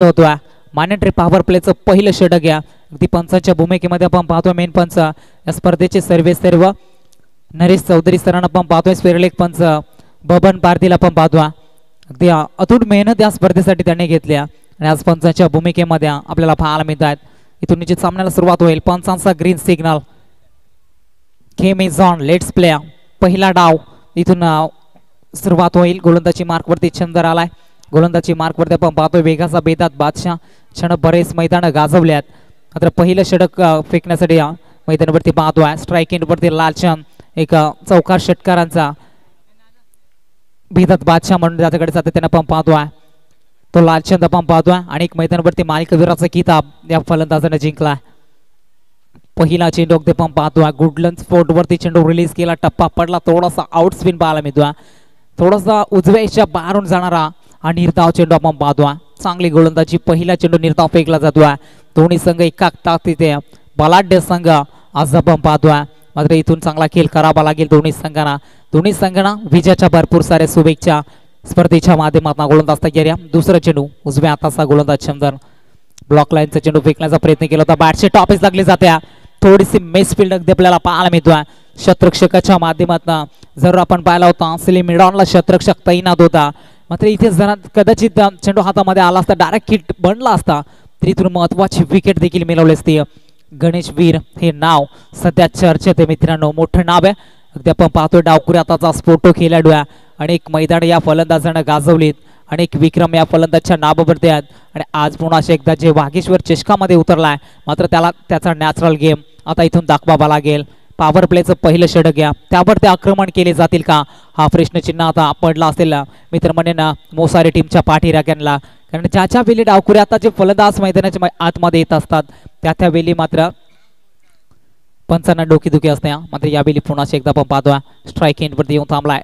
होतोय मान्यट्री पॉवर प्लेचं पहिलं षटक या अगदी पंचांच्या भूमिकेमध्ये आपण पाहतोय. मेन पंच या स्पर्धेचे सर्व नरेश चौधरी सरांना आपण पाहतोय. स्पेरलेख पंच बबन पारदीला आपण पाहतोय. अगदी अतूट मेहनत या स्पर्धेसाठी त्यांनी घेतल्या आणि आज पंचांच्या भूमिकेमध्ये आपल्याला पाहायला मिळत आहेत. इथून निश्चित सामन्याला सुरुवात होईल. पंचांचा green signal. Game is on, let's play. पहिला डाव इथून सुरुवात होईल. गोलंदाजी मार्कवरती चंदर आलाय. गोलंदाजी मार्कवरती आपण पाहतोय वेगाचा बेदात बादशाह. क्षण बरेच मैदान गाजवल्यात. मात्र पहिलं षटक फेकण्यासाठी मैदानावरती पाहतोय. स्ट्राईक एंडवरती लालचंद एक चौकार षटकारांचा बेदात बादशाह म्हणून त्याच्याकडे सातत्याने आपण पाहतोय. तो लालचंद आपण पाहतोय. आणि एक मैदानावरती मालिकावीराचा किताब या फलंदाजाने जिंकला. पहिला चेंडू अगदी आपण पाहतोय. गुडलंड स्पोर्ट वरती चेंडू रिलीज केला. टप्पा पडला. थोडासा आउट स्पिन पाहायला मिळतोय. थोडासा उजव्याच्या बाहेरून जाणारा हा निर्धाव चेंडू आपण पाहतोय. चांगली गोलंदाजी. पहिला चेंडू निर्धाव फेकला जातोय. दोन्ही संघ एका ताकदीचे बलाढ्य संघ आज आपण पाहतोय. मात्र इथून चांगला खेळ करावा लागेल दोन्ही संघांना विजयाच्या भरपूर साऱ्या शुभेच्छा. स्पर्धेच्या माध्यमातून गोलंदाज तयारी. दुसरा चेंडू उजव्या हाताचा गोलंदाज चंदर ब्लॉक लाईनचा चेंडू फेकण्याचा प्रयत्न केला होता. बॅटचे टॉपच लागले जाते. थोडीशी मिस फील्ड अगदी आपल्याला पाहायला मिळतोय. शतरक्षकाच्या माध्यमातून जर आपण पाहिला होता असली मिडॉनला शतरक्षक तैनात होता. मात्र इथे जरा कदाचित चेंडू हातामध्ये आला असता, डायरेक्ट हिट बनला असता तरी इथून महत्वाची विकेट देखील मिळवली असती. गणेश वीर हे नाव सध्या चर्चेत आहे मित्रांनो. मोठं नाव आहे. अगदी आपण पाहतोय डावखुरी हाताचा स्फोटो खेळाडू आहे. अनेक मैदान या फलंदाजांना गाजवलीत. अनेक विक्रम या फलंदाजच्या नावावरती आहेत. आणि आज पुन्हा एकदा जे वागेश्वर चषकामध्ये उतरलाय मात्र त्याचा नॅचरल गेम आता इथून दाखवावा लागेल. पॉवर प्लेचं पहिलं षटक घ्या, त्यावर ते आक्रमण केले जातील का हा प्रश्नचिन्ह आता पडला असेल मित्रमंडळींना, मोसारी टीमच्या पाठीराख्यांना. कारण ज्याच्या वेळी डावखुरी आता जे फलंदाज मैदानाच्या आतमध्ये येत असतात त्या वेळी मात्र पंचांना डोकीदुखी असते. मात्र यावेळी पुन्हा एकदा आपण पाहतोय स्ट्राईक एंडवरती येऊन थांबलाय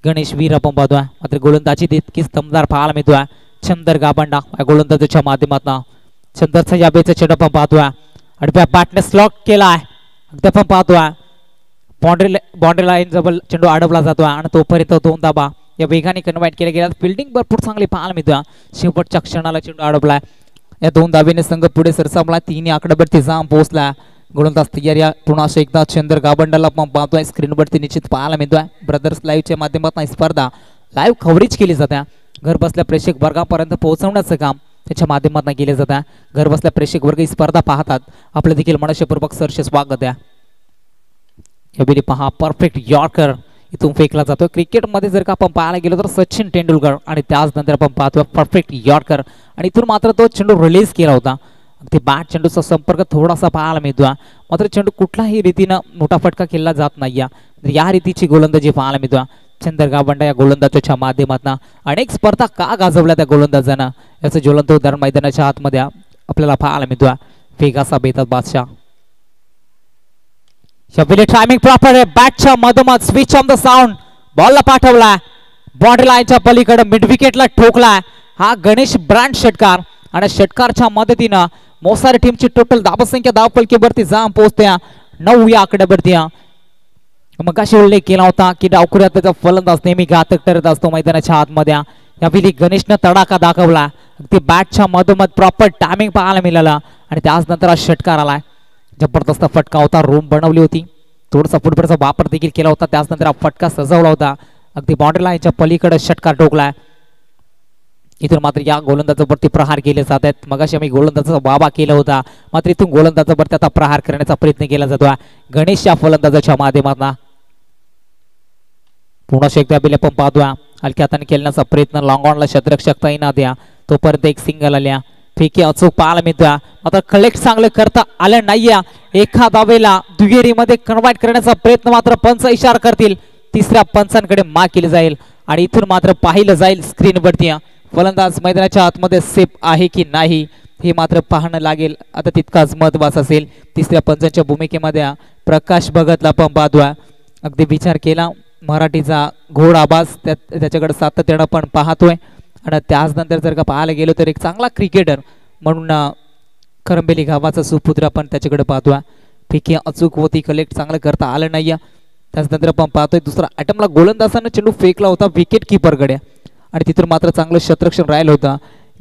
गणेश वीर आपण पाहतोय. मात्र गोलंदाजी तितकी स्तंभदार पाहायला मिळतोय. चंदर गाबंडा गोलंदाजाच्या माध्यमातून चंदरचा यावेळीचा चेंडू आपण पाहतोय. आडव्या बॅटने स्लॉक केलाय. अगदी आपण पाहतोय बाउंड्री लाईन जवळ चेंडू अडवला जातोय आणि तोपर्यंत दोन धाबा या वेगाने कन्वर्ट केल्या गेल्या. फिल्डिंग भरपूर चांगली पाहायला मिळतोय. शेवटच्या क्षणाला चेंडू अडवलाय. या दोन धाबेने संघ पुढे सरसावला. तिन्ही आकड्यावरती जाम पोहोचला. गोलंदाज तयारी पुन्हा एकदा चंदर गाबंडाला आपण पाहतोय. स्क्रीनवरती निश्चित पाहायला मिळतोय. ब्रदर्स लाईव्हच्या माध्यमातून स्पर्धा लाईव्ह कव्हरेज केली जाते. घर बसल्या प्रेक्षक वर्गापर्यंत पोहोचवण्याचं काम त्याच्या माध्यमातून केले जात आहे. घर बसल्या प्रेक्षक वर्ग ही स्पर्धा पाहतात. आपलं देखील मनस्यपूर्वक सरसे स्वागत आहे. यावेळी पहा परफेक्ट यॉर्कर इथून फेकला जातो. क्रिकेटमध्ये जर का आपण पाहायला गेलो तर सचिन तेंडुलकर आणि त्याच नंतर आपण पाहतो परफेक्ट यॉर्कर. आणि इथून मात्र तो चेंडू रिलीज केला होता. ते बॅट चेंडूचा संपर्क थोडासा पाहायला मिळतो. मात्र चेंडू कुठल्याही रीतीनं मोठा फटका खेळला जात नाही. या रीतीची गोलंदाजी पाहायला मिळतो. चंदर गाबंडा या गोलंदाजाच्या माध्यमातून अनेक स्पर्धा का गाजवल्या त्या गोलंदाजांना याचं ज्वलंत उदाहरण मैदानाच्या आतमध्ये आपल्याला पाहायला मिळतो. वेगाचा बेतात बादशाह. टायमिंग प्रॉपर आहे. बॅटच्या मधोमध स्विच ऑन द साऊंड बॉलला पाठवला. बाउंड्री लाईनच्या पलीकडे मिड विकेटला ठोकलाय. हा गणेश ब्रँड षटकार आणि षटकारच्या मदतीनं मोसारी टीमची टोटल धावसंख्या धावपलकीवरती जाम पोहोचते 9 या आकड्यावरती. मग अशी उल्लेख केला होता की डावखुरी हाताचा फलंदाज नेहमी घातक ठरत असतो मैदानाच्या आतमध्ये. यावेळी गणेशनं तडाखा दाखवला. ते बॅटच्या मधोमध प्रॉपर टायमिंग पाहायला मिळाला आणि त्याच नंतर हा षटकार आलाय. जबरदस्त फटका होता. रूम बनवली होती. थोडासा फुटबॉलचा वापर देखील केला होता. त्याच नंतर हा फटका सजवला होता. अगदी बाउंड्री लाईनच्या पलीकडे षटकार ठोकलाय. इथून मात्र या गोलंदाजावरती प्रहार केले जात आहेत. मगाशी आम्ही गोलंदाजाचा वाबा केला होता. मात्र इथून गोलंदाजावरती आता प्रहार करण्याचा प्रयत्न केला जातो गणेश या फलंदाजाच्या माध्यमातून. पुन्हा एकदा आपण पाहतोय हलक्या हाताने खेळण्याचा प्रयत्न. लॉंग ऑनला शतरक्षक तैनात द्या. तोपर्यंत एक सिंगल आल्या. फेकी अचूक पाहायला मिळतोय. मात्र कलेक्ट चांगलं करता आलं नाहीये. एका धावेला दुहेरीमध्ये कन्वर्ट करण्याचा प्रयत्न मात्र पंच इशारा करतील. तिसऱ्या पंचांकडे माग केली जाईल आणि इथून मात्र पाहिलं जाईल स्क्रीनवरती फलंदाज मैदानाच्या आतमध्ये सेफ आहे की नाही हे मात्र पाहणं लागेल. आता तितकाच महत्वाचं असेल. तिसऱ्या पंचांच्या भूमिकेमध्ये प्रकाश भगतला आपण पाहतोय. अगदी विचार केला मराठीचा घोड आवाज त्याच्याकडे सातत्यानं पण पाहतोय. आणि त्याच नंतर जर का पाहायला गेलो तर एक चांगला क्रिकेटर म्हणून करंबेली गावाचा सुपुत्र आपण त्याच्याकडे पाहतोय. फेकी अचूक होती. कलेक्ट चांगलं करता आलं नाही. त्याचनंतर आपण पाहतोय दुसरा अटेम्प्टला गोलंदाजानं चेंडू फेकला होता विकेट किपरकडे आणि तिथून मात्र चांगलं शतरक्षण राहिलं होतं.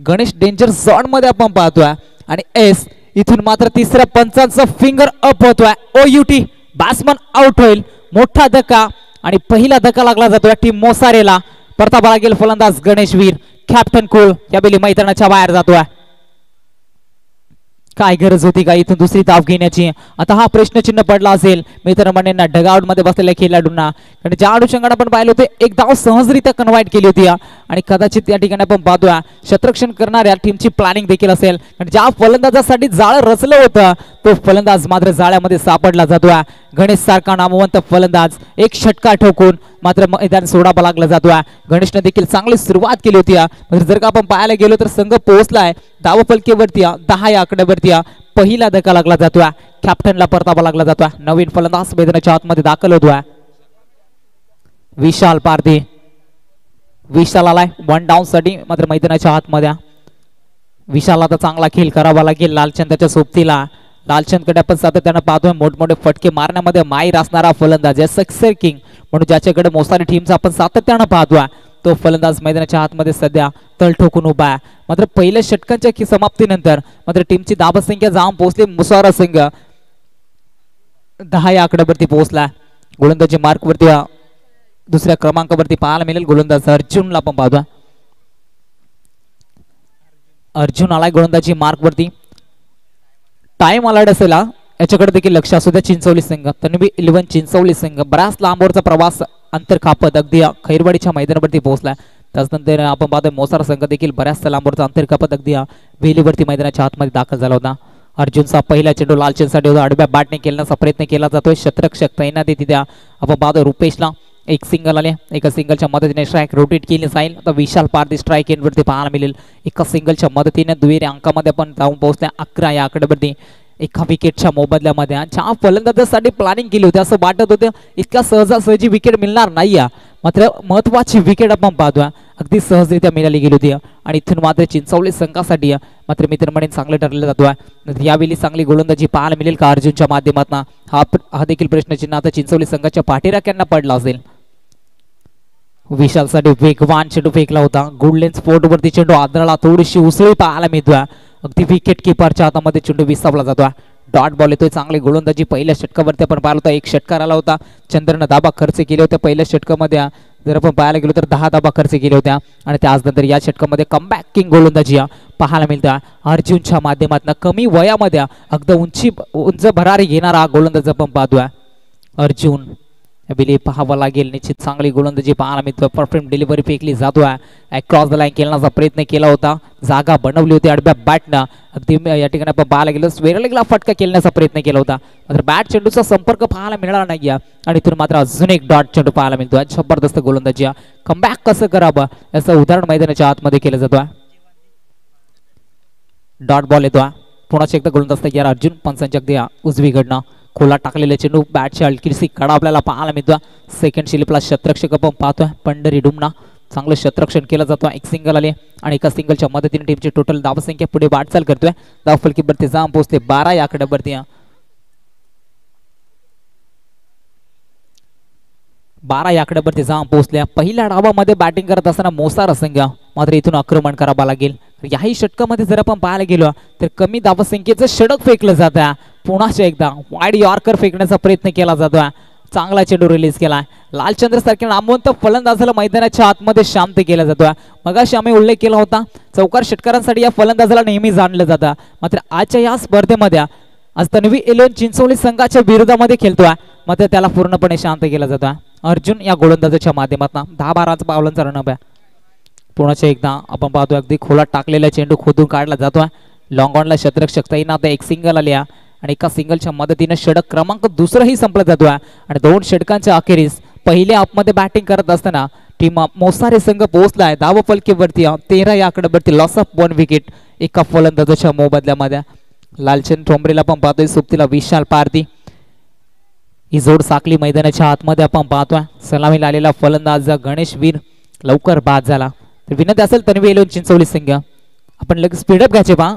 गणेश डेंजर झोन मध्ये आपण पाहतोय आणि एस इथून मात्र तिसऱ्या पंचांचा फिंगर अप होतोय. OUT बॅट्समन आउट होईल. मोठा धक्का आणि पहिला धक्का लागला जातोय टीम मोसारेला. परतावा लागेल फलंदाज गणेशवीर. कॅप्टन कुल या बेली मैदानाच्या बाहेर जातोय. काय गरज होती का इथून दुसरी धाव घेण्याची. आता हा प्रश्नचिन्ह पडला असेल मित्रमंडळींना, डगआउट मध्ये बसलेल्या खेळाडूंना. कारण ज्या अनुषंगाने आपण पाहिलं होते एक धाव सहजरित्या कन्व्हर्ट केली होती आणि कदाचित त्या ठिकाणी आपण पाहतोय क्षेत्ररक्षण करणाऱ्या टीमची प्लॅनिंग देखील असेल. कारण ज्या फलंदाजासाठी जाळं रचलं होतं तो फलंदाज मात्र जाळ्यामध्ये सापडला जातोय. गणेश सारखा नामवंत फलंदाज एक षटकार ठोकून मात्र मैदान सोडावा लागला जातोय. गणेशने देखील चांगली सुरुवात केली होती. जर का आपण पाहायला गेलो तर संघ पोहोचलाय धावफलकेवरती 10 या आकड्यावरती. पहिला धक्का लागला जातोय. कॅप्टनला परतावा लागला जातोय. नवीन फलंदाज मैदानाच्या आतमध्ये दाखल होतोय. विशाल पारधी. विशाल आलाय 1 डाऊन साठी मात्र मैदानाच्या आतमध्ये. विशाल आता चांगला खेळ करावा लागेल लालचंदाच्या सोबतीला. लालचंदकडे आपण सातत्याने पाहतोय मोठमोठे फटके मारण्यामध्ये माहीर असणारा फलंदाज सक्सेस किंग म्हणून ज्याच्याकडे मोसारी टीमचा आपण सातत्याने पाहतोय तो फलंदाज मैदानाच्या आतमध्ये सध्या तळ ठोकून उभा आहे. मात्र पहिल्या षटकांच्या समाप्तीनंतर मात्र टीमची धावसंख्या जाऊन पोहोचली. मुसारा संघ 10 या आकड्यावरती पोहोचला. गोलंदाजी मार्क वरती दुसऱ्या क्रमांकावरती पाहायला मिळेल गोलंदाज अर्जुनला आपण पाहतोय. अर्जुन आलाय गोलंदाजी मार्क वरती. टाइम अलर्ट असेल याच्याकडे देखील लक्ष असू द्या. चिंचवली संघ तन्वी 11 चिंचवली संघ बराच लांबवरचा प्रवास अंतर कापत अगदी खैरवाडीच्या मैदानावरती पोहोचला. त्याचनंतर आपण पाहतोय मोसार संघ देखील बऱ्याच लांबवरचा अंतर कापत अगदी वेलीवरती मैदानाच्या आतमध्ये दाखल झाला होता. अर्जुनचा पहिला चेंडू लालचंदसाठी होता. आडव्या बॅटने खेळण्याचा प्रयत्न केला जातोय. क्षेत्ररक्षक तैनात तिथे आपण पाहतोय रुपेशला एक सिंगल आले. एका सिंगलच्या मदतीने स्ट्राईक रोटेट केली जाईल. आता विशाल पारधी स्ट्राईक एंडवरती पाहायला मिळेल. एका सिंगलच्या मदतीने दुहेरी अंकामध्ये पण जाऊन पोहोचल्या 11 या आकड्यावरती एका विकेटच्या मोबदल्यामध्ये. ज्या फलंदाजासाठी प्लॅनिंग केली होती असं वाटत होतं इतक्या सहजासहजी विकेट मिळणार नाही. मात्र महत्वाची विकेट आपण पाहतोय अगदी सहजरित्या मिळाली गेली होती आणि इथून मात्र चिंचवली संघासाठी मात्र मित्रमंडळी चांगले ठरले जातोय. यावेळी चांगली गोलंदाजी पाहायला मिळेल का अर्जुनच्या माध्यमातून हा देखील प्रश्नचिन्ह आता चिंचवली संघाच्या पाठीराख्यांना पडला असेल. विशालसाठी वेगवान चेंडू फेकला होता. गुड लेन्स स्पोर्ट वरती चेंडू आदळला. थोडीशी उसळी पाहायला मिळतोय. अगदी विकेट किपरच्या हातामध्ये चेंडू विसावला जातोय. डॉट बॉल येतोय. चांगली गोलंदाजी पहिल्या षटकावरती आपण पाहिलं होतं. एक षटकार आला होता. चंद्रनं धाबा खर्च केले होते पहिल्या षटकामध्ये. जर आपण पाहायला गेलो तर 10 धाबा खर्च केले होत्या आणि त्यानंतर या षटकामध्ये कमबॅक किंग गोलंदाजी पाहायला मिळते अर्जुनच्या माध्यमातून. कमी वयामध्ये अगदी उंच भरारी घेणारा गोलंदाज आपण पाहतोय अर्जुन. बिली पाहावं लागेल. निश्चित चांगली गोलंदाजी पाहायला मिळतोय. परफेक्ट डिलिव्हरी फेकली जातोय. क्रॉस द लाईन खेळण्याचा प्रयत्न केला होता. जागा बनवली होती आडव्या बॅटनं. अगदी या ठिकाणी आपण पाहायला गेलो स्वेरलेगला फटका खेळण्याचा प्रयत्न केला होता. मात्र बॅट चेंडूचा संपर्क पाहायला मिळाला नाही आणि इथून मात्र अजून एक डॉट चेंडू पाहायला मिळतोय. जबरदस्त गोलंदाजी. कमबॅक कसं करावं याचं उदाहरण मैदानाच्या आतमध्ये केलं जातोय. डॉट बॉल येतोय. पुन्हा एकदा गोलंदाज तयार अर्जुन. पंचांच्या अगदी उजवीकडनं खोला टाकलेले चेंडू बॅटची हलकीशी कडा आपल्याला पाहायला मिळतोय. सेकंड शिल्पला क्षेत्ररक्षक आपण पाहतोय पंढरी डुमना. चांगलं क्षेत्ररक्षण केलं जातं. एक सिंगल आले आणि एका सिंगलच्या मदतीने टीमची टोटल धावसंख्या पुढे वाटचाल करतोय. धावफलकीवरती जाऊन पोहोचले 12 या आकड्यावरती. 12 या आकड्यावरती जाऊन पोहोचल्या. पहिल्या डावामध्ये बॅटिंग करत असताना मोसारा संघ मात्र इथून आक्रमण करावं लागेल. याही षटकामध्ये जर आपण पाहायला गेलो तर कमी धावसंख्येचं षटक फेकलं जातं. पुन्हा एकदा वाईड यॉर्कर फेकण्याचा प्रयत्न केला जातोय. चांगला चेंडू रिलीज केला. लालचंद्र सारख्या नामवंत फलंदाजाला मैदानाच्या आतमध्ये शांत केला जातोय. मगाशी आम्ही उल्लेख केला होता चौकार षटकारांसाठी या फलंदाजाला नेहमी जाणलं जातं. मात्र आजच्या या स्पर्धेमध्ये आज तन्वी 11 चिंचवली संघाच्या विरोधामध्ये खेळतोय. मात्र त्याला पूर्णपणे शांत केला जातोय अर्जुन या गोलंदाजाच्या माध्यमातून. 10-12 पावलांचा रनअप आहे. पुन्हा एकदा आपण पाहतोय अगदी खोलात टाकलेला चेंडू खोदून काढला जातोय. लॉंग ऑनला क्षेत्ररक्षक तैनात. एक सिंगल आली आणि एका सिंगलच्या मदतीने षटक क्रमांक दुसराही संपला जातोय. आणि 2 षटकांच्या अखेरीस पहिल्या हाफमध्ये बॅटिंग करत असताना टीम मोसारे संघ पोहोचलाय धावफलकीवरती 13 या आकड्यावरती. लॉस ऑफ 1 विकेट एका फलंदाजाच्या मोबदल्यामध्ये. लालचंद ठोंबरेला पण पाहतोय. सोबतीला विशाल पारधी. ही जोड साकली मैदानाच्या आतमध्ये आपण पाहतोय. सलामीला आलेला फलंदाज गणेश वीर लवकर बाद झाला. तर विनंती असेल तन्वी 11 चिंचवली संघ आपण लगेच स्पीडअप घ्यायचे पहा.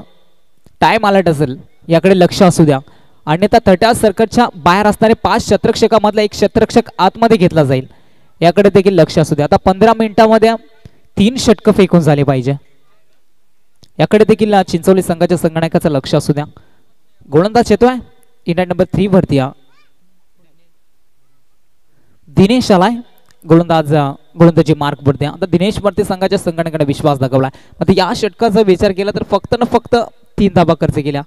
टाइम अलर्ट असेल याकडे लक्ष असू द्या. अन्यथा 30 सर्कलच्या बाहेर असणारे 5 क्षेत्ररक्षकामधला एक क्षेत्ररक्षक आतमध्ये घेतला जाईल. याकडे देखील लक्ष असू द्या. आता 15 मिनिटांमध्ये 3 षटकं फेकून झाले पाहिजे. याकडे देखील चिंचोली संघाच्या संगणकाचं लक्ष असू द्या. गोलंदाज येतोय इंडिया नंबर 3 वरती दिनेश आलाय. गोलंदाजी मार्क वरती. आता दिनेश वरती संघाच्या संगणकाने विश्वास दाखवलाय. आता या षटकाचा विचार केला तर फक्त न फक्त 3 धाबा खर्च केल्या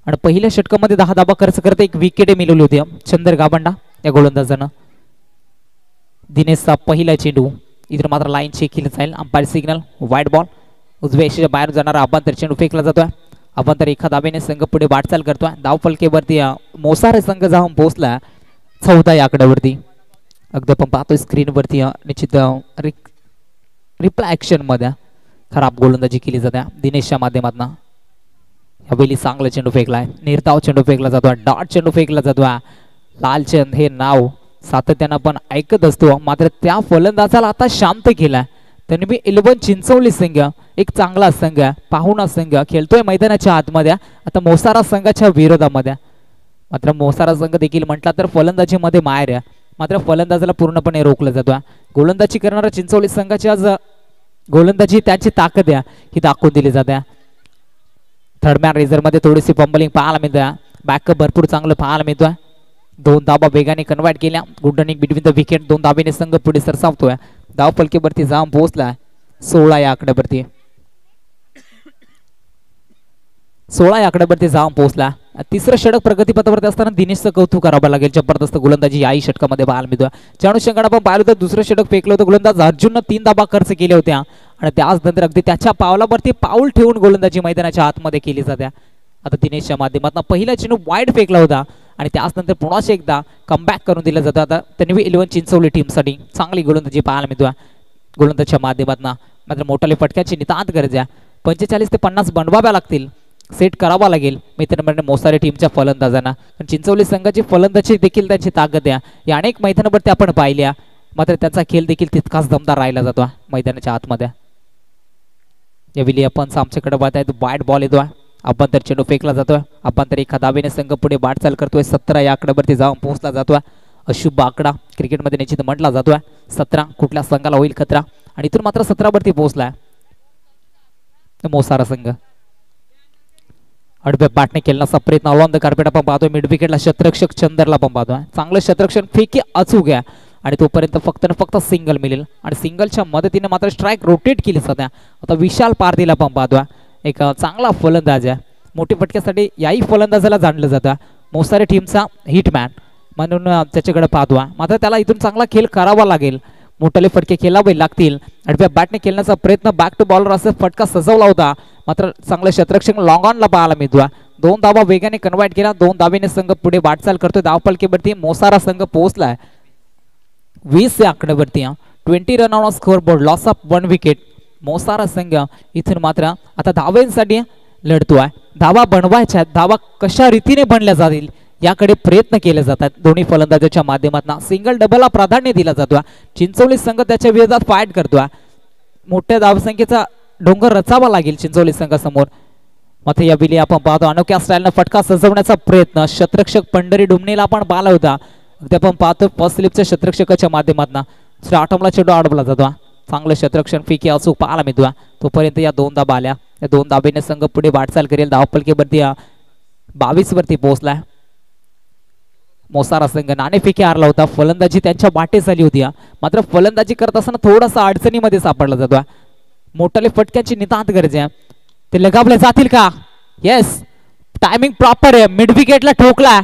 आणि पहिल्या षटकामध्ये 10 धाबा खर्च करत एक विकेट मिळवली होती चंदर गाबंडा या गोलंदाजानं. दिनेशचा पहिला चेंडू इतर मात्र लाईन चेक केली जाईल. अंपायर सिग्नल वाईट बॉल. उजव्या यशाच्या बाहेर जाणारा अभ्यंतर चेंडू फेकला जातोय. अभ्यंतर एका धावेने संघ पुढे वाटचाल करतोय. धावफलकेवरती मोसारे संघ जाऊन पोहोचला 14 या आकड्यावरती. अगदी आपण पाहतोय स्क्रीनवरती निश्चित रिप्लाय ऍक्शन मध्ये खराब गोलंदाजी केली जाते दिनेशच्या माध्यमातून. यावेळी चांगला चेंडू फेकलाय. निर्धाव चेंडू फेकला जातोय. डॉट चेंडू फेकला जातोय. लालचंद हे नाव सातत्यानं आपण ऐकत असतो मात्र त्या फलंदाजाला आता शांत केलाय. त्यांनी 11 चिंचवली संघ एक चांगला संघ पाहुणा संघ खेळतोय मैदानाच्या आतमध्ये. आता मोसारा संघाच्या विरोधामध्ये मात्र मोसारा संघ देखील म्हटला तर फलंदाजीमध्ये माहेर आहे मात्र फलंदाजाला पूर्णपणे रोखलं जातोय. गोलंदाजी करणारा चिंचवली संघाची आज गोलंदाजी त्याची ताकद आहे ही दाखवून दिली जाते. थर्डमॅन रेझर मध्ये थोडीशी पंबलिंग पाहायला मिळतोय. बॅकअप भरपूर चांगलं पाहायला मिळतोय. 2 धाबा वेगाने कन्वर्ट केल्या. Good running between the wicket. 2 धाबेने संघ पुढे सरसावतोय. धाव फलकेवरती जाऊन पोहोचला 16 या आकड्यावरती. 16 या आकड्यावरती जाऊन पोहोचला. तिसरं षटक प्रगतीपथावरती असताना दिनेशचं कौतुक करावं लागेल. जबरदस्त गोलंदाजी याही षटकामध्ये पाहायला मिळतोय. ज्या अनुषंगाने आपण पाहिलं तर दुसरं षटक फेकलं होतं गोलंदाज अर्जुननं 3 धाबा खर्च केल्या होत्या आणि त्याच नंतर अगदी त्याच्या पावलावरती पाऊल ठेवून गोलंदाजी मैदानाच्या आतमध्ये केली जाते. आता दिनेशच्या माध्यमातून पहिला चेंडू वाईड फेकला होता आणि त्याच नंतर पुन्हा एकदा कमबॅक करून दिलं जातं. आता त्यांनी 11 चिंचवली टीमसाठी चांगली गोलंदाजी पाहायला मिळतोय गोलंदाजच्या माध्यमातून. मात्र मोठाले फटक्याची नितांत गरज आहे. 45 ते 50 बनवाव्या लागतील. सेट करावा लागेल मित्रांनो मोसारे टीमच्या फलंदाजांना. चिंचवली संघाची फलंदाजी देखील त्यांची ताकद आहे. या अनेक मैदानावरती आपण पाहिल्या मात्र त्यांचा खेळ देखील तितकाच दमदार राहिला जातो मैदानाच्या आतमध्ये. यावेळी आपण आमच्याकडे पाहतायत वाईट बॉल येतोय. अभ्यंतर चेंडू फेकला जातोय. अभ्यंतर एका धावेने संघ पुढे वाटचाल करतोय. 17 या आकड्यावरती जाऊन पोहोचला जातोय. अशुभ आकडा क्रिकेटमध्ये निश्चित म्हटला जातोय. 17 कुठल्या संघाला होईल खतरा आणि इथून मात्र 17 वरती पोहोचलाय मोसारा संघ. अडब्या बॅटने खेळण्याचा प्रयत्न ऑन द कार्पेट आपण पाहतोय. मिड विकेटला शतरक्षक चंदरला पण पाहतोय. चांगलं शतरक्षण फेकी अचूक आहे आणि तोपर्यंत फक्त न फक्त सिंगल मिळेल आणि सिंगलच्या मदतीने मात्र स्ट्राईक रोटेट केली जाते. आता विशाल पारदीला पण पाहतोय. एक चांगला फलंदाज आहे. मोठ्या फटक्यासाठी याही फलंदाजाला जाणलं जातं मोसारे टीमचा हिटमॅन म्हणून त्याच्याकडे पाहतोय. मात्र त्याला इथून चांगला खेळ करावा लागेल. मोठाले फटके खेळावे लागतील. अडव्या बॅटने खेळण्याचा प्रयत्न बॅक टू बॉलर असा फटका सजवला होता मात्र चांगलं शतरक्षक लॉंग ऑनला पाहायला मिळतोय. 2 धावा वेगाने कन्वर्ट केला. 2 धावेने संघ पुढे वाटचाल करतोय. धावफलकेवरती मोसारा संघ पोहोचलाय 20 या आकड्यावरती. 20 run on scoreboard. Loss of 1 wicket. मोसारा संघ इथून मात्र आता धावेसाठी लढतोय. धावा बनवायच्या धावा कशा रीतीने बनल्या जातील याकडे प्रयत्न केले जातात दोन्ही फलंदाजांच्या माध्यमातून. सिंगल डबलला प्राधान्य दिला जातो. चिंचवली संघ त्याच्या विरोधात फाईट करतोय. मोठ्या धावसंख्येचा डोंगर रचावा लागेल चिंचवली संघासमोर. मात्र यावेळी आपण पाहतो अनोख्या स्टाईलनं फटका सजवण्याचा प्रयत्न शतरक्षक पंढरी डुमणीला आपण पाहिला होता. ते आपण पाहतो फर्स्ट स्लिपच्या शतरक्षकाच्या माध्यमातून. दुसऱ्या आटमला चेंडू अडवला जातो. चांगलं शतरक्षण फेकी अचूक पाहायला मिळतोय. तोपर्यंत या 2 धाबा आल्या. या 2 धाबेने संघ पुढे वाटचाल करेल. धावफलकेवरती 22 वरती पोहोचलाय मोसारा संघ. नाणेफेकी हारला होता. फलंदाजी त्यांच्या वाटे झाली होती मात्र फलंदाजी करत असताना थोडासा अडचणीमध्ये सापडला जातो. मोठाले फटक्याची नितांत गरज आहे. ते लगावले जातील का? येस टायमिंग प्रॉपर आहे. मिड विकेटला ठोकला.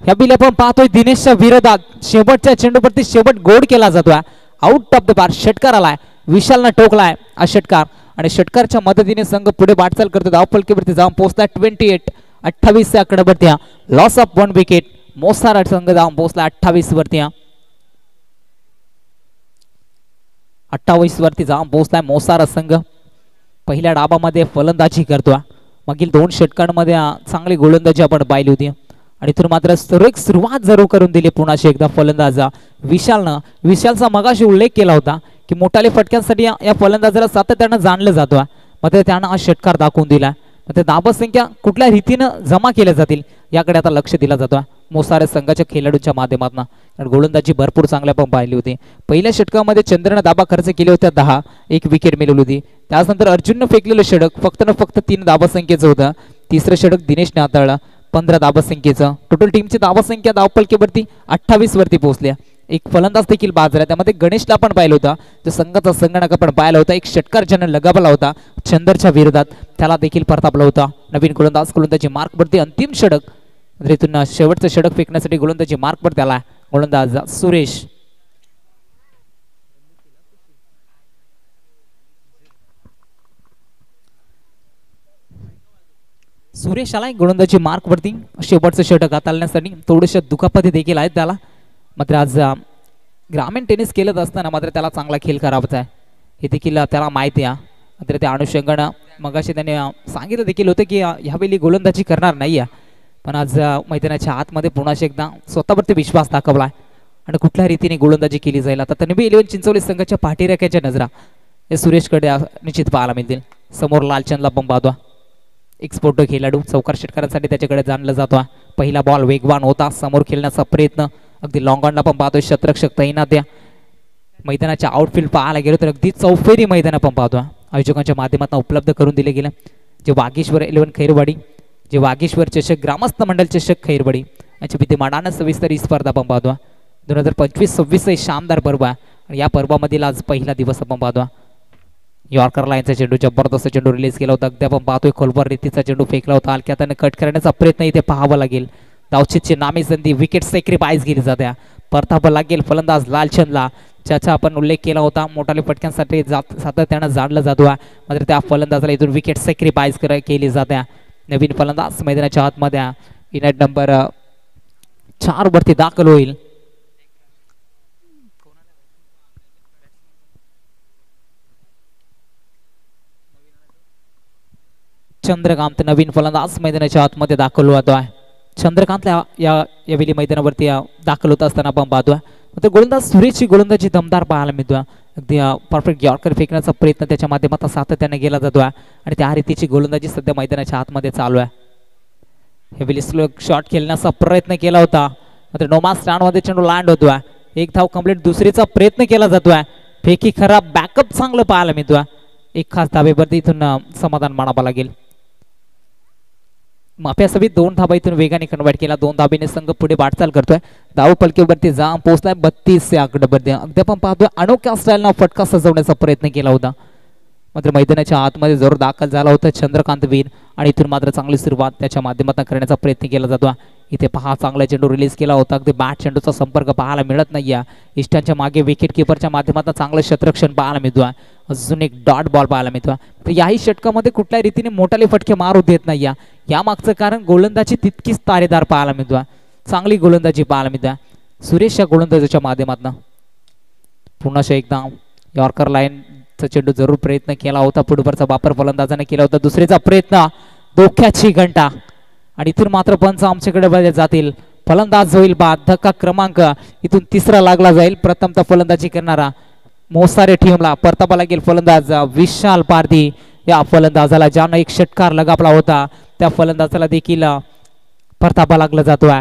ह्या बिल आपण पाहतोय दिनेशच्या विरोधात शेवटच्या चेंडूवरती शेवट गोड केला जातोय. आउट ऑफ द बार षटकार आलाय. विशालनं टोकलाय हा षटकार आणि षटकारच्या मदतीने संघ पुढे वाटचाल करतो. धावफलकेवरती जाऊन पोहोचला 28 आकड्यावरती. Loss of 1 wicket. मोसारा संघ जाऊन पोहोचला 28 वरती. 28 वरती जाऊन पोहोचलाय मोसारा संघ. पहिल्या डाबामध्ये फलंदाजी करतोय. मागील 2 षटकांमध्ये चांगली गोलंदाजी आपण पाहिली होती आणि इथून मात्र सुरुवात जरूर करून दिली पुन्हा एकदा फलंदाज विशालचा मगाशी उल्लेख केला होता की मोठाले फटक्यांसाठी या फलंदाजाला सातत्यानं जाणलं जातं मात्र त्यानं हा षटकार दाखवून दिला. मात्र धाबा संख्या कुठल्या रीतीनं जमा केल्या जातील याकडे आता लक्ष दिलं जातं. मोसारे संघाच्या खेळाडूंच्या माध्यमातून, कारण गोलंदाजी भरपूर चांगल्या पण पाहिली होती. पहिल्या षटकामध्ये चंद्रनं धाबा खर्च केले होते 10, एक विकेट मिळवली होती. त्यानंतर अर्जुननं फेकलेलं षटक फक्त 3 धाबासंख्येचं होतं. तिसरं षटक दिनेशने हाताळलं 15 धाबासंख्येचं. टोटल टीमची धाबासंख्या धावपलकेवरती 28 वरती पोहोचल्या. एक फलंदाज देखील बाद झाला, त्यामध्ये गणेशला पण पाहिलं होतं, जो संघाचा संगणक पण पाहिला होता. एक षटकार ज्यानं लगावला होता चंदरच्या विरोधात, त्याला देखील परतापला होता. नवीन गोलंदाजी मार्कवरती अंतिम षटक, इथून शेवटचं षटक फेकण्यासाठी गोलंदाजी मार्कवर त्याला गोलंदाज सुरेश. सुरेशाला गोलंदाजी मार्कवरती शेवटचं षटक हाताळण्यासाठी थोडेशा दुखापती देखील आहेत त्याला. मात्र आज ग्रामीण टेनिस खेळत असताना मात्र त्याला चांगला खेळ करावाचा आहे हे देखील त्याला माहिती आहे. मात्र त्या अनुषंगानं मगाशी त्याने सांगितलं देखील होतं की ह्यावेळी गोलंदाजी करणार नाही आहे, पण आज मैदानाच्या आतमध्ये पुन्हा एकदा स्वतःवरती विश्वास दाखवला आणि कुठल्या रीतीने गोलंदाजी केली जाईल. आता तन्वी 11 चिंचोली संघाच्या पाठीराख्याच्या नजरा हे सुरेशकडे निश्चित पाहायला मिळतील. समोर लालचंदला पण पाहतो, एक स्फोटक खेळाडू, चौकार षटकारांसाठी त्याच्याकडे जाणलं जातो. पहिला बॉल वेगवान होता, समोर खेळण्याचा प्रयत्न, अगदी लॉंग ऑनला पण पाहतोय क्षेत्ररक्षक तैनात आहे. मैदानाच्या आउटफील्ड पाहायला गेलो तर अगदी चौफेरी मैदान पण पाहतो. आयोजकांच्या माध्यमातून उपलब्ध करून दिले गेले. जे वागेश्वर 11 खैरवाडी, जे वागेश्वर चषक, ग्रामस्थ मंडल चषक खैरवाडी यांच्या विद्यमानानं सविस्तर ही स्पर्धा आपण पाहतो. 2025-26 हे शानदार पर्व आहे आणि या पर्वामधील आज पहिला दिवस आपण पाहतो. यॉर्कर लाईनचा चेंडू, जबरदस्त चेंडू रिलीज केला होता. अगदी आपण पाहतोय खोलवर रीतीचा चेंडू फेकला होता. हलक्या त्याने कट करण्याचा प्रयत्न इथे पाहावा लागेल. धावचीतची नामी संधी, विकेट सॅक्रिफाईस केली जाते. परतावा लागेल फलंदाज लालचंदला, ज्याचा आपण उल्लेख केला होता. मोठाले फटक्यांसाठी सातत्यानं जाणलं जातो, मात्र त्या फलंदाजाला इथून विकेट सॅक्रिफाईस केली जाते. नवीन फलंदाज मैदानाच्या आतमध्ये इनॅट नंबर 4 वरती दाखल होईल. चंद्रकांत नवीन फलंदाज मैदानाच्या आतमध्ये दाखल होतो आहे. चंद्रकांत यावेळी मैदानावरती दाखल होत असताना आपण पाहतोय. तर गोलंदाज सुरेशची गोलंदाजी दमदार पाहायला मिळतोय. अगदी परफेक्ट यॉर्कर फेकण्याचा प्रयत्न त्याच्या माध्यमातून सातत्याने केला जातोय आणि त्या रीतीची गोलंदाजी सध्या मैदानाच्या आतमध्ये चालू आहे. हेविली स्लो शॉट खेळण्याचा प्रयत्न केला होता, मात्र नोमा स्टँडमध्ये चेंडू लँड होतोय. एक धाव कंप्लीट, दुसरीचा प्रयत्न केला जातोय. फेकी खराब, बॅकअप चांगलं पाहायला मिळतोय. एक खास धाबेवरती इथून समाधान मानावं लागेल. माफ्यासवी 2 धाबा इथून वेगाने कन्वर्ट केला. 2 धाबेने संघ पुढे वाटचाल करतोय. धाव पलकेवरती जाम पोहोचलाय 32 या आकड्यावरती. अगदी आपण पाहतोय अनोख्या स्टाईलनं फटका सजवण्याचा प्रयत्न केला होता, मात्र मैदानाच्या आतमध्ये जरूर दाखल झाला होता चंद्रकांत वीर आणि इथून मात्र चांगली सुरुवात त्याच्या माध्यमातून करण्याचा प्रयत्न केला जातो. इथे पहा चांगला चेंडू रिलीज केला होता. अगदी बॅट चेंडूचा संपर्क पाहायला मिळत नाहीये. इष्टांच्या मागे विकेट किपरच्या माध्यमातून चांगलं क्षेत्ररक्षण पाहायला मिळतोय. अजून एक डॉट बॉल पाहायला मिळतोय. तर याही षटकामध्ये कुठल्याही रीतीने मोठाले फटके मारू देत नाही. या मागचं कारण गोलंदाजी तितकीच तारेदार पाहायला मिळतोय. चांगली गोलंदाजी पाहायला मिळतोय सुरेश या गोलंदाजीच्या माध्यमातून. पुन्हा एकदा यॉर्कर लाईनचा चेंडू जरूर प्रयत्न केला होता. पुढवरचा वापर फलंदाजाने केला होता. दुसरीचा प्रयत्न, धोक्याची घंटा आणि इथून मात्र पंच आमच्याकडे जातील. फलंदाज होईल बाद. धक्का क्रमांक इथून 3रा लागला जाईल. प्रथमतः फलंदाजी करणारा मोसारे टीमला परतावा लागेल. फलंदाज विशाल पारधी या फलंदाजाला, ज्यानं एक षटकार लगावला होता त्या फलंदाजाला देखील परतावा लागला जातोय.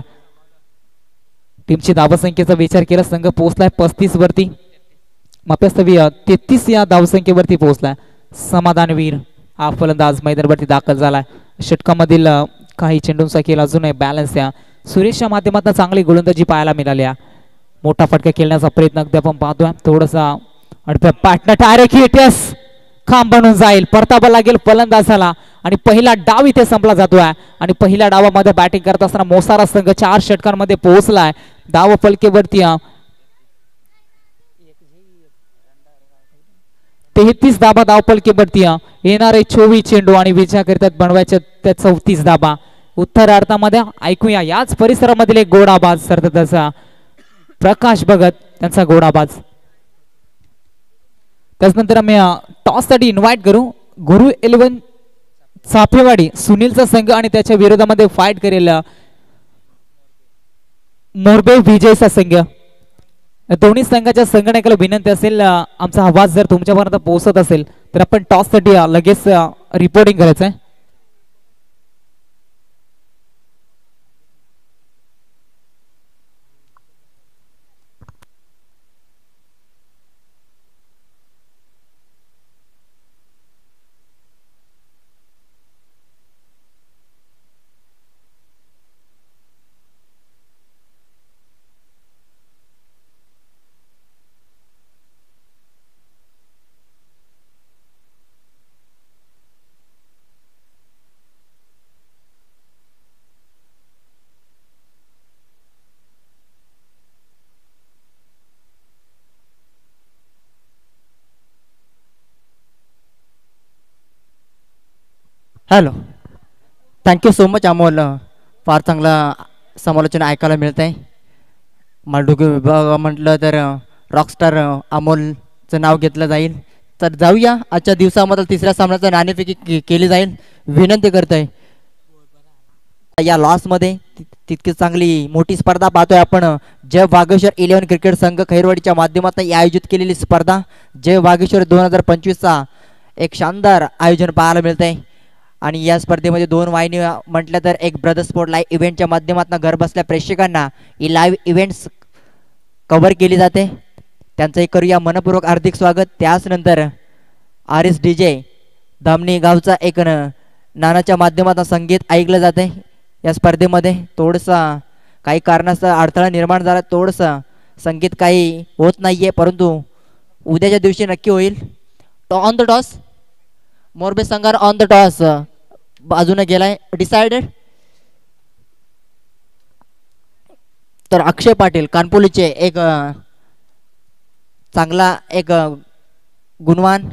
टीमची धावसंख्येचा विचार केला संघ पोहोचलाय 35 वरती. माप्यास्तवी 33 या धावसंख्येवरती पोहोचलाय. समाधानवीर हा फलंदाज मैदानावरती दाखल झालाय. षटकामधील काही चेंडूंचा खेळ अजूनही बॅलन्स या सुरेशच्या माध्यमातून चांगली गोलंदाजी पाहायला मिळाली. मोठा फटका खेळण्याचा प्रयत्न अगदी आपण पाहतोय. थोडासा पार्टनर डायरेक्ट हिटस खांब बनून जाईल. परतावा लागेल फलंदाजाला आणि पहिला डाव इथे संपला जातोय. आणि पहिल्या डावामध्ये बॅटिंग करत असताना मोसारा संघ 4 षटकांमध्ये पोहोचलाय. धाव फलकेवरती 33 धाबा धाव फलकेवरती. येणारे 24 चेंडू आणि विजय करतात बनवायचे त्या 34 धाबा. उत्तरार्धामध्ये ऐकूया याच परिसरामधील एक गोडाबाज सरदाचा प्रकाश भगत त्यांचा गोडाबाज. त्यानंतर आम्ही टॉस साठी इन्व्हाइट करू गुरु 11 चाफेवाडी सुनीलचा संघ आणि त्याच्या विरोधामध्ये फाईट करेल मोरबे विजयचा संघ. दोन्ही संघाच्या संघटनेला विनंती असेल, आमचा आवाज जर तुमच्यापर्यंत पोहोचत असेल तर आपण टॉस साठी लगेच रिपोर्टिंग करायचं आहे. Hello. Thank you so much Amol. फार चांगलं समालोचन ऐकायला मिळत आहे. मालडोके विभाग म्हटलं तर रॉकस्टार अमोलचं नाव घेतलं जाईल. तर जाऊया आजच्या दिवसामध्ये तिसऱ्या सामन्याचं नाणेफेकी केली जाईल. विनंती करतोय या लॉसमध्ये तितकी चांगली मोठी स्पर्धा पाहतोय आपण. जय वागेश्वर 11 क्रिकेट संघ खैरवाडीच्या माध्यमातून आयोजित केलेली स्पर्धा जय वागेश्वर 2025चा एक शानदार आयोजन पाहायला मिळतंय. आणि या स्पर्धेमध्ये दोन वाहिनी म्हटलं तर एक ब्रदर स्पोर्ट लाईव्ह इव्हेंटच्या माध्यमातून घर बसल्या प्रेक्षकांना ही लाईव्ह इव्हेंट्स कव्हर केली जाते. त्यांचंही करूया मनपूर्वक हार्दिक स्वागत. त्याच नंतर RS DJ धामणी गावचा एक नानाच्या माध्यमातून संगीत ऐकलं जाते. या स्पर्धेमध्ये थोडंसा काही कारणास्तव अडथळा निर्माण झाला. थोडंसं संगीत काही होत नाहीये परंतु उद्याच्या दिवशी नक्की होईल. ऑन द टॉस मोरबे संघार ऑन द टॉस बाजूने गेलाय डिसाइडेड. तर अक्षय पाटील कानपोलीचे एक चांगला एक गुणवान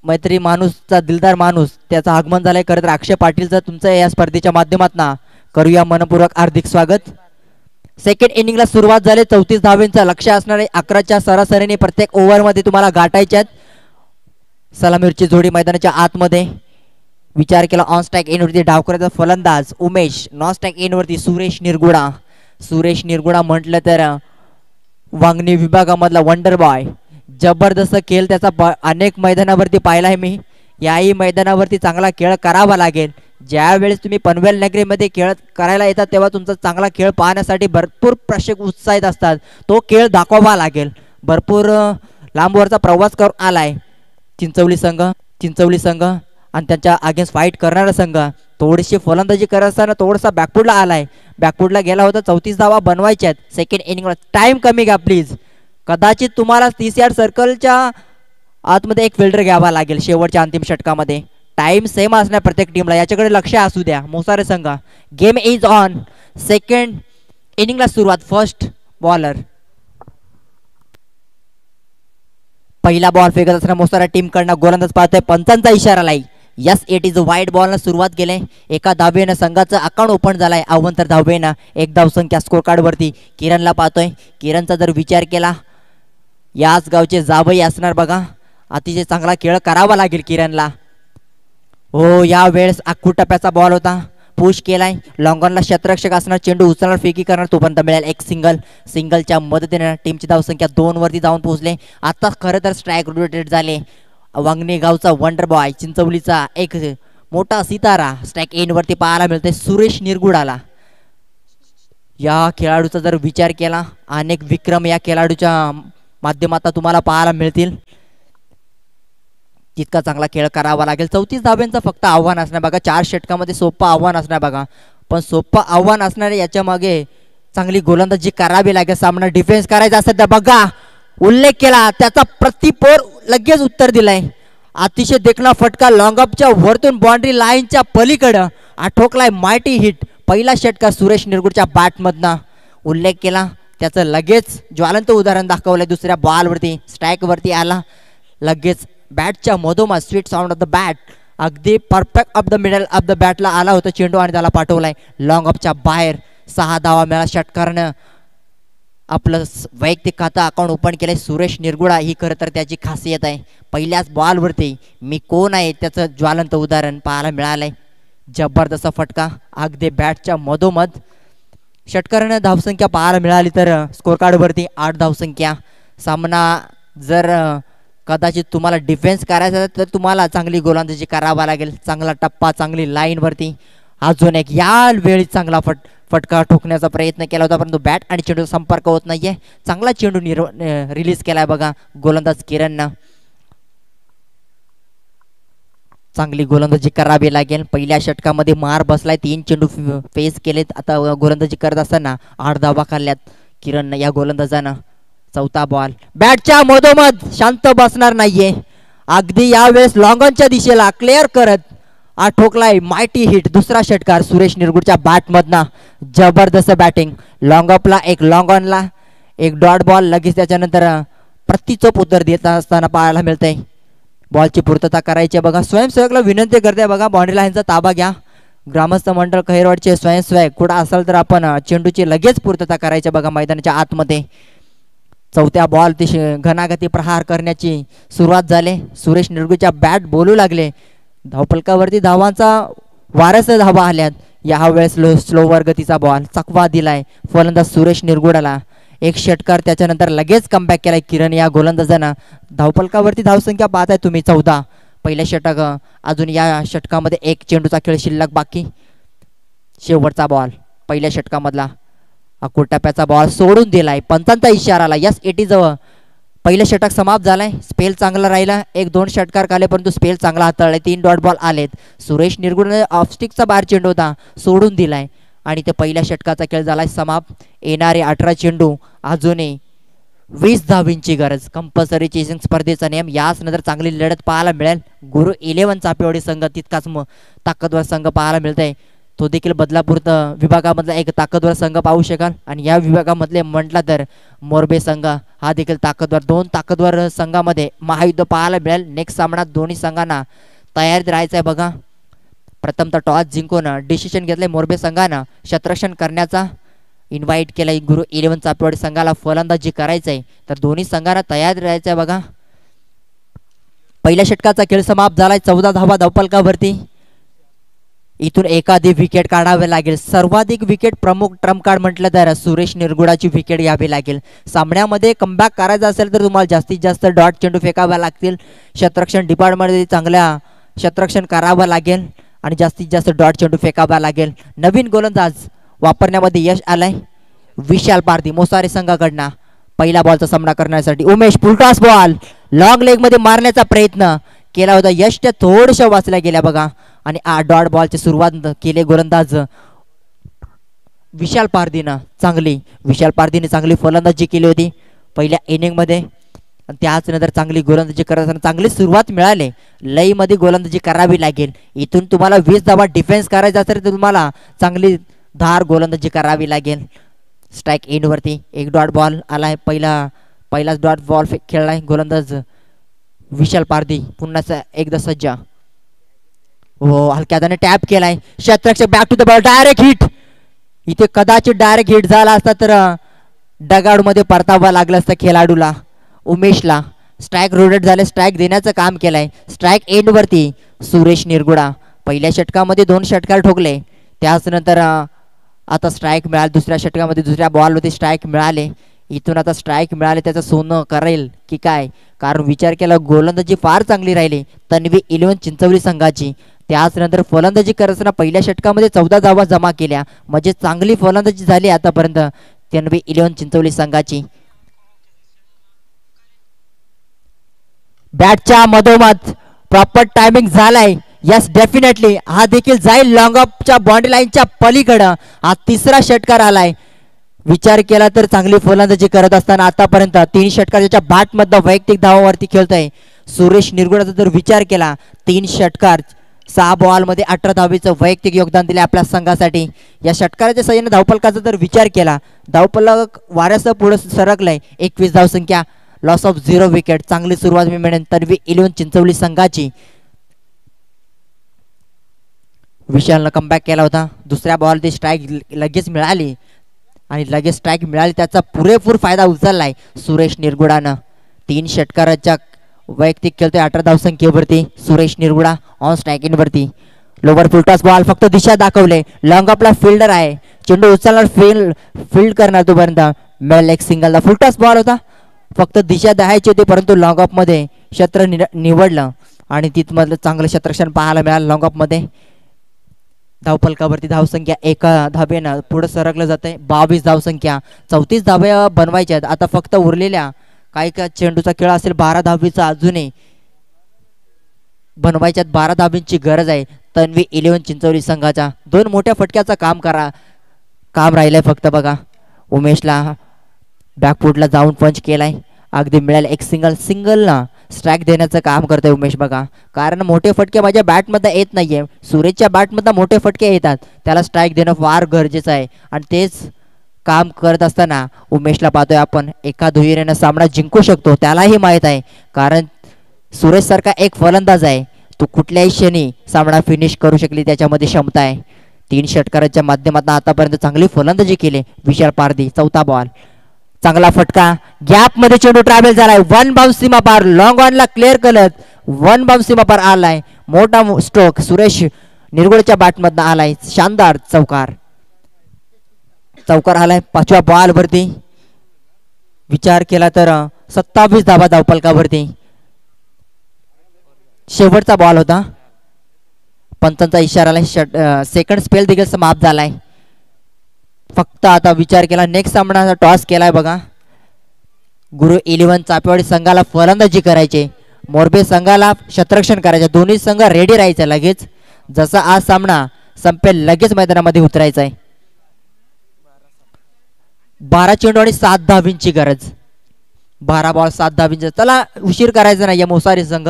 मैत्री माणूसचा दिलदार माणूस त्याचं आगमन झालंय. खरं तर अक्षय पाटीलचं तुमचं या स्पर्धेच्या माध्यमातून करूया मनपूर्वक हार्दिक स्वागत. सेकंड इनिंगला सुरुवात झाली. 34 धावेंचं लक्ष्य असणारे 11च्या सरासरीने प्रत्येक ओव्हरमध्ये तुम्हाला गाठायच्यात. सलामीची जोडी मैदानाच्या आतमध्ये विचार केला. ऑन स्ट्राईक इनवरती डावकऱ्याचा फलंदाज उमेश. नॉन स्ट्राईक इनवरती सुरेश निरगुडा. सुरेश निरगुडा म्हटलं तर वांगणी विभागामधला वंडर बॉय. जबरदस्त खेळ त्याचा अनेक मैदानावरती पाहिला आहे मी. याही मैदानावरती चांगला खेळ करावा लागेल. ज्या वेळेस तुम्ही पनवेल नगरीमध्ये खेळ करायला येतात तेव्हा तुमचा चांगला खेळ पाहण्यासाठी भरपूर प्रेक्षक उत्साहित असतात. तो खेळ दाखवावा लागेल. भरपूर लांबवरचा प्रवास करून आलाय चिंचवली संघ आणि त्यांच्या अगेन्स्ट फाईट करणारा संघ. थोडीशी फलंदाजी करत असताना थोडासा बॅकफुटला आलाय. बॅकफुटला गेला होता. 34 धावा बनवायच्यात सेकंड इनिंगला. टाइम कमी घ्या प्लीज. कदाचित तुम्हाला 30 यार्ड सर्कलच्या आतमध्ये एक फिल्डर घ्यावा लागेल शेवटच्या अंतिम षटकामध्ये. टाइम सेम असणार प्रत्येक टीमला. याच्याकडे लक्ष असू द्या. मोसारे संघ गेम इज ऑन. सेकंड इनिंगला सुरुवात. फर्स्ट बॉलर पहिला बॉल फेकत असताना मोसारा टीम कडनं गोलंदाज पाहतोय. पंचांचा इशारा लाई. यस इट इज वाईट बॉलनं सुरुवात केली. एका धावेनं संघाचं अकाउंट ओपन झालाय. अवंतर धावेनं एक धावसंख्या स्कोर कार्ड वरती. किरणला पाहतोय. किरणचा जर विचार केला याच गावचे जावई असणार बघा. अतिशय चांगला खेळ करावा लागेल किरणला. हो या वेळेस आखू टप्प्याचा बॉल होता. पुश केलाय. लॉंगॉनला क्षेत्ररक्षक असणार. चेंडू उचलणार फेकी करणार. तोपर्यंत मिळेल एक सिंगलच्या मदतीने टीमची धावसंख्या 2 वरती जाऊन पोहोचले. आता खरं तर स्ट्राईक रोटेट झाले. वांगणी गावचा वंडर बॉय चिंचवलीचा एक मोठा सितारा स्ट्राईक एन वरती पाहायला मिळते सुरेश निरगुडाला. या खेळाडूचा जर विचार केला अनेक विक्रम या खेळाडूच्या माध्यमातून तुम्हाला पाहायला मिळतील. तितका चांगला खेळ करावा लागेल. 34 धाब्यांचं फक्त आव्हान असणार बघा. 4 षटकामध्ये सोपं आव्हान असणार बघा. पण सोपं आव्हान असणारे याच्या मागे चांगली गोलंदाजी करावी लागेल. सामना डिफेन्स करायचा असेल तर बघा उल्लेख केला त्याचा प्रतिपोर लगेच उत्तर दिलाय. अतिशय देखणा फटका लॉंगअपच्या वरतून बाउंड्री लाईनच्या पलीकडं आठोकलाय. Mighty hit. पहिला षटका सुरेश निरगुडच्या बॅटमधनं उल्लेख केला. त्याचं लगेच ज्वलंत उदाहरण दाखवलंय. दुसऱ्या बॉलवरती स्ट्राईकवरती आला. लगेच बॅटच्या मधोमध sweet sound of the bat अगदी perfect of the middle of the बॅटला आला होता चेंडू आणि त्याला पाठवलाय लॉंगअपच्या बाहेर. 6 धावा मिळाला. षटकारानं आपलं वैयक्तिक खातं अकाउंट ओपन केलंय सुरेश निरगुडा. ही खरं तर त्याची खासियत आहे. पहिल्याच बॉलवरती मी कोण आहे त्याचं ज्वलंत उदाहरण पाहायला मिळालंय. जबरदस्त फटका अगदी बॅटच्या मधोमध. षटकारानं धावसंख्या पाहायला मिळाली तर स्कोर कार्डवरती 8 धावसंख्या. सामना जर कदाचित तुम्हाला डिफेन्स करायचा तर तुम्हाला चांगली गोलंदाजी करावा लागेल. चांगला टप्पा चांगली लाईनवरती. अजून एक या वेळी चांगला फटका ठोकण्याचा प्रयत्न केला होता परंतु बॅट आणि चेंडू संपर्क होत नाहीये. चांगला चेंडू रिलीज केलाय बघा गोलंदाज किरणनं. चांगली गोलंदाजी करावी लागेल. पहिल्या षटकामध्ये मार बसलाय. 3 चेंडू फेस केलेत. आता गोलंदाजी करत असताना 8 धावा खाल्ल्यात किरण या गोलंदाजानं. चौथा बॉल बॅटच्या मधोमध शांत बसणार नाहीये. अगदी यावेळेस लॉंगॉनच्या दिशेला क्लिअर करत ठोकलाय मायटी हिट. दुसरा षटकार सुरेश निरगुडच्या बॅटमधनं. जबरदस्त बॅटिंग. लॉंगअपला एक लॉंगॉनला एक डॉट बॉल लगेच त्याच्यानंतर प्रतिचोप उत्तर देत असताना पाहायला मिळतंय. बॉलची पूर्तता करायची आहे बघा. स्वयंसेवकला विनंती करते बघा, बाउंड्री लाईनचा ताबा घ्या. ग्रामस्थ मंडळ खैरवाडचे स्वयंसेवक कुठं असाल तर आपण चेंडूची लगेच पूर्तता करायची बघा मैदानाच्या आतमध्ये. चौथ्या बॉल ती घनागती प्रहार करण्याची सुरुवात झाली. सुरेश निरगुडच्या बॅट बोलू लागले. धावफलकावरती धावांचा वारस धावा आल्यात. यावेळेस स्लोवर गतीचा बॉल चकवा दिलाय फलंदाज सुरेश निरगुडाला. एक षटकार त्याच्यानंतर लगेच कमबॅक केलाय किरण या गोलंदाजानं. धावफलकावरती धावसंख्या पाहताय तुम्ही 14. पहिल्या षटक अजून या षटकामध्ये एक चेंडूचा खेळ शिल्लक बाकी. शेवटचा बॉल पहिल्या षटकामधला अकोट टप्प्याचा बॉल सोडून दिलाय. पंचांचा इशारा आला. यस 80 जवळ पहिलं षटक समाप्त झालाय. स्पेल चांगला राहिला. 1-2 षटकार काढले परंतु स्पेल चांगला हाताळलाय. 3 डॉट बॉल आलेत. सुरेश निरगुडने ऑफस्टिकचा बाहेर चेंडू होता सोडून दिलाय आणि ते पहिल्या षटकाचा खेळ झालाय समाप्त. येणारे 18 चेंडू अजूनही 20 धावींची गरज. कंपल्सरी चेसिंग स्पर्धेचा नियम. याच नंतर चांगली लढत पाहायला मिळेल. गुरु 11 चापेवाडी संघ तितकाच ताकदवर संघ पाहायला मिळतंय. तो देखील बदलापूर विभागामधला एक ताकदवर संघ पाहू शकाल. आणि या विभागामधले म्हटला तर मोरबे संघ हा देखील ताकदवर. 2 ताकदवर संघामध्ये महायुद्ध पाहायला मिळेल. नेक्स्ट सामन्यात दोन्ही संघांना तयारीत राहायचं आहे बघा. प्रथमतः टॉस जिंकून डिसिशन घेतलंय मोरबे संघानं क्षेत्ररक्षण करण्याचा. इन्व्हाइट केलाय गुरु 11 चापेवाडी संघाला फलंदाजी करायचंय. तर दोन्ही संघांना तयार राहायचं आहे बघा. पहिल्या षटकाचा खेळ समाप्त झालाय. 14 धावा धावफलकावरती. इथून एखादी विकेट काढावी लागेल. सर्वाधिक विकेट प्रमुख ट्रम्प कार्ड म्हटलं तर सुरेश निरगुडाची विकेट घ्यावी लागेल. सामन्यामध्ये कमबॅक करायचं असेल तर तुम्हाला जास्तीत जास्त डॉट चेंडू फेकावे लागतील. क्षेत्ररक्षण डिपार्टमेंटमध्ये चांगल्या क्षेत्ररक्षण करावं लागेल आणि जास्तीत जास्त डॉट चेंडू फेकावा लागेल. नवीन गोलंदाज वापरण्यामध्ये यश आलंय विशाल पारधी मोसारे संघाकडनं. पहिला बॉलचा सामना करण्यासाठी Umesh full toss ball long leg मध्ये मारण्याचा प्रयत्न केला होता. यश त्या थोड्याशा वाचल्या गेल्या बघा आणि डॉट बॉलची सुरुवात केली गोलंदाज विशाल पारधीनं. विशाल पारधीने चांगली फलंदाजी केली होती पहिल्या इनिंगमध्ये. त्याच नंतर चांगली गोलंदाजी करताना चांगली सुरुवात मिळाली. लईमध्ये गोलंदाजी करावी लागेल. इथून तुम्हाला 20 धावा डिफेन्स करायचा असेल तर तुम्हाला चांगली धार गोलंदाजी करावी लागेल. स्ट्राईक एंडवरती एक डॉट बॉल आलाय. पहिलाच डॉट बॉल खेळलाय गोलंदाज विशाल पारधी. पुन्हा एकदा सज्जा. हो हलक्या हाताने टॅप केलाय. क्षेत्ररक्षक back to the ball direct hit. इथे कदाचित डायरेक्ट हिट झाला असता तर डगाडमध्ये परतावा लागला असता खेळाडूला उमेशला. स्ट्राईक रोटेट झाले. स्ट्राईक देण्याचं काम केलंय. स्ट्राईक एंडवरती सुरेश निरगुडा. पहिल्या षटकामध्ये 2 षटकार ठोकले. त्याच नंतर आता स्ट्राईक मिळाले. दुसऱ्या षटकामध्ये दुसऱ्या बॉलवरती स्ट्राईक मिळाले. इथून आता स्ट्राईक मिळाले त्याचं सोनं करेल की काय. कारण विचार केला गोलंदाजी फार चांगली राहिली तन्वी 11 चिंचवली संघाची. त्याच नंतर फलंदाजी करताना पहिल्या षटकामध्ये 14 धावा जमा केल्या. म्हणजे चांगली फलंदाजी झाली आतापर्यंत तन्वी 11 चिंचवली संघाची. बॅटच्या मधोमध प्रॉपर टायमिंग झालाय. यस डेफिनेटली हा देखील जाईल लॉंग ऑफच्या बाउंड्री लाईनच्या पलीकडं. हा तिसरा षटकार आलाय. विचार केला तर चांगली फलंदाजी करत असताना आतापर्यंत 3 षटकार त्याच्या बॅटमधला वैयक्तिक धावावरती खेळतोय सुरेश निरगुडाचा. जर विचार केला 3 षटकार 6 बॉलमध्ये 18 धावेचं वैयक्तिक योगदान दिले आपल्या संघासाठी. या षटकाराच्या सहाय्याने धावफलकाचा जर विचार केला धावफलक वाऱ्यासह पुढे सरकलंय. 21 धावसंख्या. Loss of 0 wicket. चांगली सुरुवात मी मिळेल तन्वी 11 चिंचवली संघाची. विशालनं कमबॅक केला होता. दुसऱ्या बॉलची स्ट्राईक लगेच मिळाली आणि लगेच स्ट्राईक मिळाली. त्याचा पुरेपूर फायदा उचललाय सुरेश निरगुडानं. 3 षटकाराच्या वैयक्तिक खेळतोय 18 धावसंख्येवरती सुरेश निरगुडा ऑन स्ट्राईकिंगवरती. लोवर फुलटॉस बॉल फक्त दिशा दाखवले. लॉंग ऑफला फिल्डर आहे. चेंडू उचलणार फील्ड करणार तोपर्यंत मिळेल एक सिंगलला. फुलटॉस बॉल होता. फक्त दिशा द्यायची होती परंतु लॉंग ऑफमध्ये क्षेत्र निवडलं आणि तिथमधलं चांगलं क्षेत्ररक्षण पाहायला मिळालं लॉंग ऑफमध्ये. धावफलकावरती धावसंख्या 1 धावेनं पुढे सरकलं जात आहे. 22 धावसंख्या. 34 धाव्या बनवायच्या आहेत आता. फक्त उरलेल्या काही चेंडूचा खेळ असेल 12 धावीचा अजूनही बनवायच्यात. 12 धावींची गरज आहे तन्वी 11 चिंचवली संघाचा. 2 मोठ्या फटक्याचा काम राहिलंय फक्त बघा. उमेशला बॅकफुटला जाऊन पंच केलाय. अगदी मिळालं एक सिंगलला स्ट्राईक देण्याचं काम करतोय उमेश बघा. कारण मोठे फटके माझ्या बॅटमध्ये येत नाहीये. सुरेशच्या बॅटमधनं मोठे फटके येतात. त्याला स्ट्राईक देणं फार गरजेचं आहे आणि तेच काम करत असताना उमेशला पाहतोय आपण एका दुहेरीनं सामना जिंकू शकतो. त्यालाही माहीत आहे कारण सुरेश सारखा एक फलंदाज आहे, तो कुठल्याही क्षणी सामना फिनिश करू शकली, त्याच्यामध्ये क्षमता आहे. 3 षटकाराच्या माध्यमातून आतापर्यंत चांगली फलंदाजी केली विशाल पारधी. चौथा बॉल, चांगला फटका, गॅप मध्ये चेंडू ट्रॅव्हल झालाय, 1 बाउन्स सीमा पार, लॉंग ऑनला क्लिअर करत 1 बाउन्स सीमा पार आलाय. मोठा स्ट्रोक सुरेश निरगुडेच्या बॅटमधनं आलाय. शानदार चौकार आलाय 5व्या बॉल वरती. विचार केला तर 27 धावा धावफलकावरती. शेवटचा बॉल होता, पंचांचा इशारा आलाय. सेकंड स्पेल देखील समाप्त झालाय. फक्त आता विचार केला, नेक्स्ट सामना टॉस केलाय बघा. गुरु 11 चापेवाडी संघाला फलंदाजी करायचे, मोरबे संघाला क्षेत्ररक्षण करायचे. दोन्ही संघ रेडी राहायचे. लगेच जसा आज सामना संपेल लगेच मैदानामध्ये उतरायचा आहे. 12 चेंडू आणि 7 धावींची गरज. 12 बॉल 7 धावींची. चला उशीर करायचा नाही मोसारी संघ.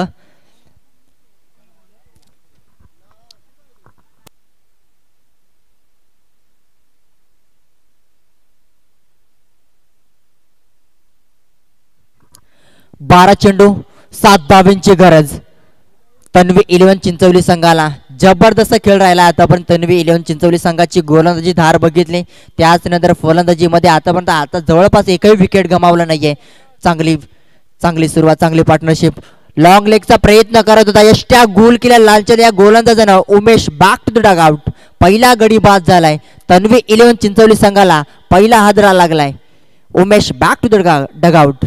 बारा चेंडू 7 धावींची गरज तन्वी 11 चिंचवली संघाला. जबरदस्त खेळ राहिला आतापर्यंत तन्वी 11 चिंचवली संघाची. गोलंदाजी धार बघितली, त्याच नंतर फलंदाजीमध्ये आतापर्यंत जवळपास एकही विकेट गमावला नाहीये. चांगली सुरुवात, चांगली पार्टनरशिप. लॉंग लेगचा प्रयत्न करत होता, यष्ट्या गोल केल्या लालचंद या गोलंदाजानं. Umesh back to the dugout. पहिला गडी बाद झालाय. तन्वी 11 चिंचवली संघाला पहिला हादरा लागलाय. Umesh back to the dugout.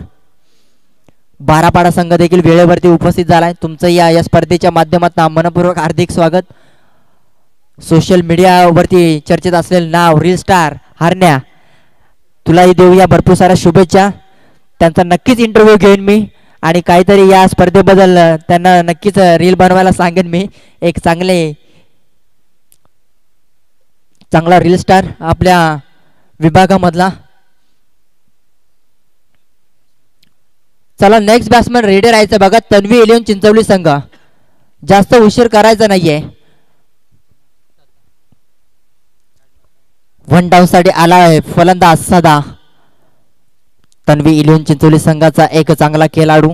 Barapada संघ देखील वेळेवरती उपस्थित झालाय. तुमचं या स्पर्धेच्या माध्यमातून मनपूर्वक हार्दिक स्वागत. सोशल मीडियावरती चर्चेत असलेलं नाव रील स्टार हरण्या, तुलाही देऊया भरपूर साऱ्या शुभेच्छा. त्यांचा नक्कीच इंटरव्ह्यू घेईन मी आणि काहीतरी या स्पर्धेबद्दल त्यांना नक्कीच रील बनवायला सांगेन मी. एक चांगला रील स्टार आपल्या विभागामधला. चला नेक्स्ट बॅट्समॅन रेडी राहायचं बघा. तन्वी 11 चिंचवली संघ जास्त उशीर करायचा नाहीये. 1 डाऊन साठी आला आहे फलंदाज सदा. तन्वी 11 चिंचवली संघाचा एक चांगला खेळाडू.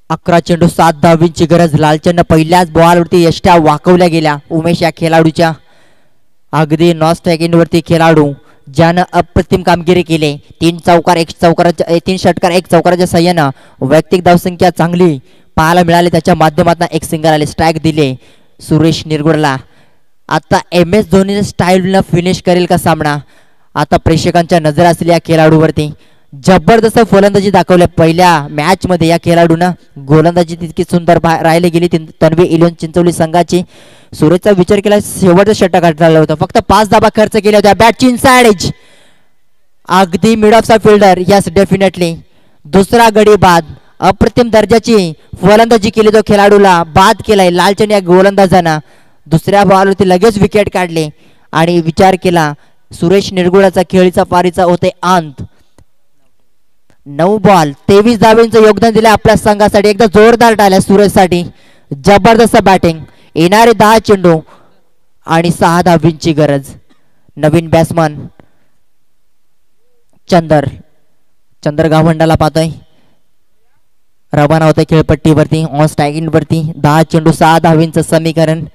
11 चेंडू 7 धावींची गरज. लालचंद पहिल्याच बॉलवरती यष्ट्या वाकवल्या गेल्या उमेश या खेळाडूच्या. अगदी नॉन स्ट्रायकिंग वरती खेळाडू ज्यानं अप्रतिम कामगिरी केली. 3 षटकार 1 चौकाराच्या सहाय्यानं वैयक्तिक धावसंख्या चांगली पाहायला मिळाली. त्याच्या माध्यमातून एक सिंगल आले, स्ट्राईक दिले सुरेश निरगुडला. आता MS धोनीच्या स्टाईलनं फिनिश करेल का सामना, आता प्रेक्षकांच्या नजर असलेल्या या खेळाडूवरती. जबरदस्त फलंदाजी दाखवल्या पहिल्या मॅच मध्ये या खेळाडूनं. गोलंदाजी तितकी सुंदर राहिली गेली तन्वी 11 चिंचवली संघाची. सुरेशचा विचार केला, शेवटचा षटक काढला होता, फक्त 5 धाबा खर्च केल्या होत्या. बॅटची इनसाइड एज, अगदी मिड ऑफचा फिल्डर. यस डेफिनेटली दुसरा गडी बाद. अप्रतिम दर्जाची फलंदाजी केली, तो खेळाडूला बाद केलाय लालचंद या गोलंदाजानं. दुसऱ्या बॉलवरती लगेच विकेट काढले आणि विचार केला सुरेश निरगुडाचा खेळीचा पारीचा होते अंत. 9 बॉल 23 धावेंचं योगदान दिलं आपल्या संघासाठी. एकदा जोरदार टाळ्या सुरेशसाठी. जबरदस्त बॅटिंग. येणारे 10 चेंडू आणि 6 धावींची गरज. नवीन बॅट्समन चंदर गावंडाला पाहतोय. रवाना होतोय खेळपट्टीवरती ऑन स्ट्रायकिंग वरती. 10 चेंडू 6 धावींचं समीकरण.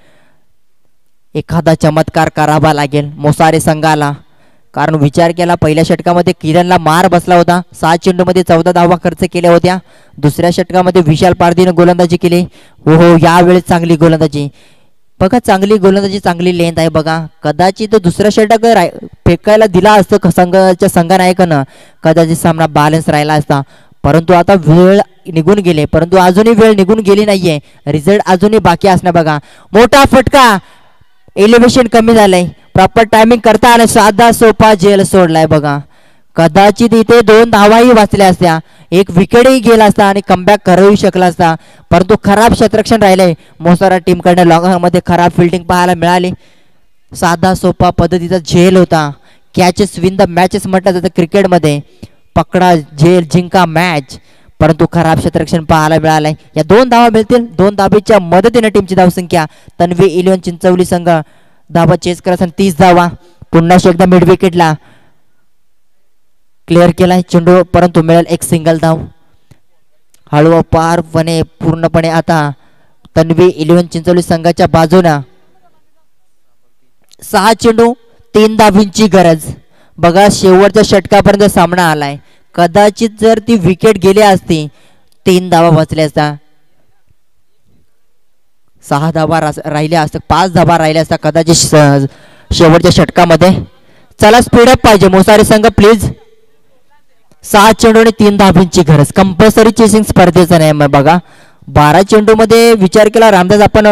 एखादा चमत्कार करावा लागेल मोसारे संघाला, कारण विचार केला पहिल्या षटकामध्ये किरणला मार बसला होता. 7 चेंडूमध्ये 14 धावा खर्च केल्या होत्या. दुसऱ्या षटकामध्ये विशाल पारधीनं गोलंदाजी केली. हो यावेळेस चांगली गोलंदाजी बघा, चांगली गोलंदाजी, चांगली लेंथ आहे बघा. कदाचित दुसऱ्या षटक फेकायला दिला असतं संघाच्या संघनायकानं, कदाचित सामना बॅलन्स राहिला असता. परंतु आता वेळ निघून गेले, परंतु अजूनही वेळ निघून गेली नाहीये. रिझल्ट अजूनही बाकी असणार बघा. मोठा फटका, एलिव्हेशन कमी झालंय, प्रॉपर टायमिंग करता आलं. साधा सोपा झेल सोडलाय बघा. कदाचित इथे 2 धावाही वाचल्या असत्या, एक विकेटही गेला असता आणि कमबॅक करू शकला असता. परंतु खराब क्षेत्ररक्षण राहिले मोसारा टीमकडनं. लॉंगमध्ये खराब फिल्डिंग पाहायला मिळाली. साधा सोपा पद्धतीचा झेल होता. कॅचेस विन द मॅचेस म्हटलं जातं क्रिकेटमध्ये. पकडा झेल जिंका मॅच, परंतु खराब क्षेत्ररक्षण पाहायला मिळालंय. या 2 धावा मिळतील. 2 धाबेच्या मदतीने टीमची धावसंख्या. तन्वी 11 चिंचवली संघ धावा चेस करत 30 धावा. पुन्हा एकदा मिड विकेटला क्लिअर केलाय चेंडू, परंतु मिळेल एक सिंगल धाव. हळूवारपणे पूर्णपणे आता तन्वी 11 चिंचोली संघाच्या बाजूनं 6 चेंडू 3 धाबींची गरज. बघा शेवटच्या षटकापर्यंत सामना आलाय. कदाचित जर ती विकेट गेली असती 3 धावा वाचल्या असता, 6 धावा राहिल्या असत्या, 5 धावा राहिल्या असता कदाचित शेवटच्या षटकामध्ये. चला स्पीडअप पाहिजे मोसारी संघ प्लीज. 6 चेंडू आणि 3 धाबींची गरज. कंपल्सरी चेसिंग स्पर्धेचा नियम आहे बघा. 12 चेंडू मध्ये विचार केला रामदास आपण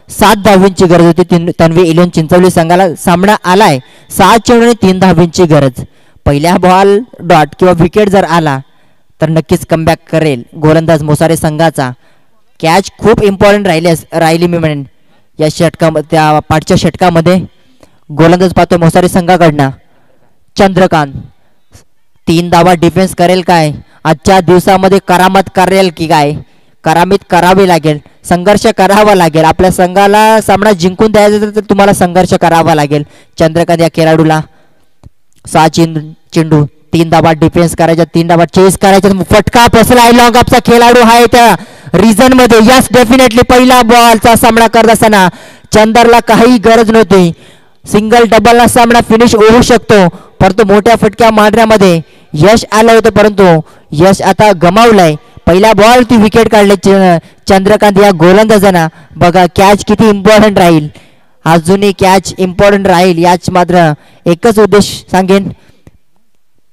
7 धाबींची गरज होती. तन्वी 11 चिंचवली संघाला सामना आलाय. 6 चेंडू आणि 3 धाबींची गरज. पहिल्या बॉल डॉट किंवा विकेट जर आला तर नक्कीच कमबॅक करेल गोलंदाज मोसारे संघाचा. कॅच खूप इम्पॉर्टंट राहिली मी म्हणेन या षटकामध्ये. त्या पाठच्या षटकामध्ये गोलंदाज पाहतो मोसारी संघाकडनं चंद्रकांत. 3 धावा डिफेन्स करेल काय? आजच्या दिवसामध्ये करामत करेल की काय? करामत करावी लागेल, संघर्ष करावा लागेल. आपल्या संघाला सामना जिंकून द्यायचा तर तुम्हाला संघर्ष करावा लागेल. चंद्रकांत या खेळाडूला 6 चेंडू 3 धावा डिफेन्स करायचा, 3 धावा चेस करायचा. फटका बसलाय लॉंग ऑफचा खेळाडू आहे त्या रिझन मध्ये. यस डेफिनेटली पहिला बॉलचा सामना करत असताना चंदरला काही गरज नव्हती. सिंगल डबलला सामना फिनिश होऊ शकतो, परंतु मोठ्या फटक्या मारण्यामध्ये यश आलं होतं, परंतु यश आता गमावलंय. पहिला बॉल ती विकेट काढले चंद्रकांत या गोलंदाजांना. बघा कॅच किती इम्पॉर्टंट राहील. अजूनही कॅच इम्पॉर्टंट राहील. याच मात्र एकच उद्देश सांगेन,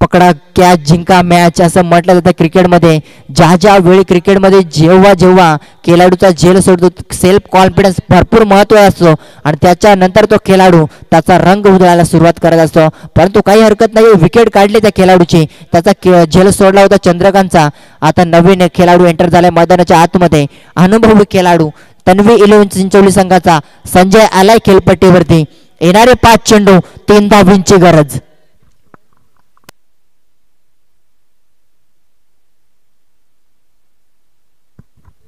पकडा कॅच जिंका मॅच असं म्हटलं जातं क्रिकेटमध्ये. ज्या वेळी क्रिकेटमध्ये जेव्हा खेळाडूचा झेल सोडतो सेल्फ कॉन्फिडन्स भरपूर महत्व असतो आणि त्याच्यानंतर तो खेळाडू त्याचा रंग उधळायला सुरुवात करत असतो. परंतु काही हरकत नाही, विकेट काढली त्या खेळाडूची, त्याचा झेल सोडला होता चंद्रकांतचा. आता नवीन खेळाडू एंटर झालाय मैदानाच्या आतमध्ये. अनुभवी खेळाडू तन्वी 11 चिंचोली संघाचा संजय आलाय खेळपट्टीवरती. येणारे 5 चेंडू 3 धाबींची गरज.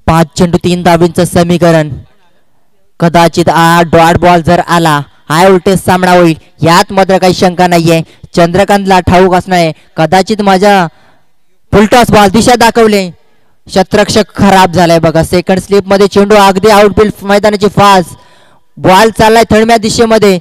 पाच चेंडू 3 धाबींचं समीकरण. कदाचित डॉट बॉल जर आला हाय व्होल्टेज सामना होईल, यात मात्र काही शंका नाहीये. चंद्रकांतला ठाऊक असणार आहे कदाचित माझ्या फुलटॉस बॉल दिशा दाखवले, शतरक्षक खराब झालाय बघा. सेकंड स्लिप मध्ये चेंडू अगदी आउटफील्ड मैदानाची फास्ट बॉल चाललाय थळम्या दिशेमध्ये.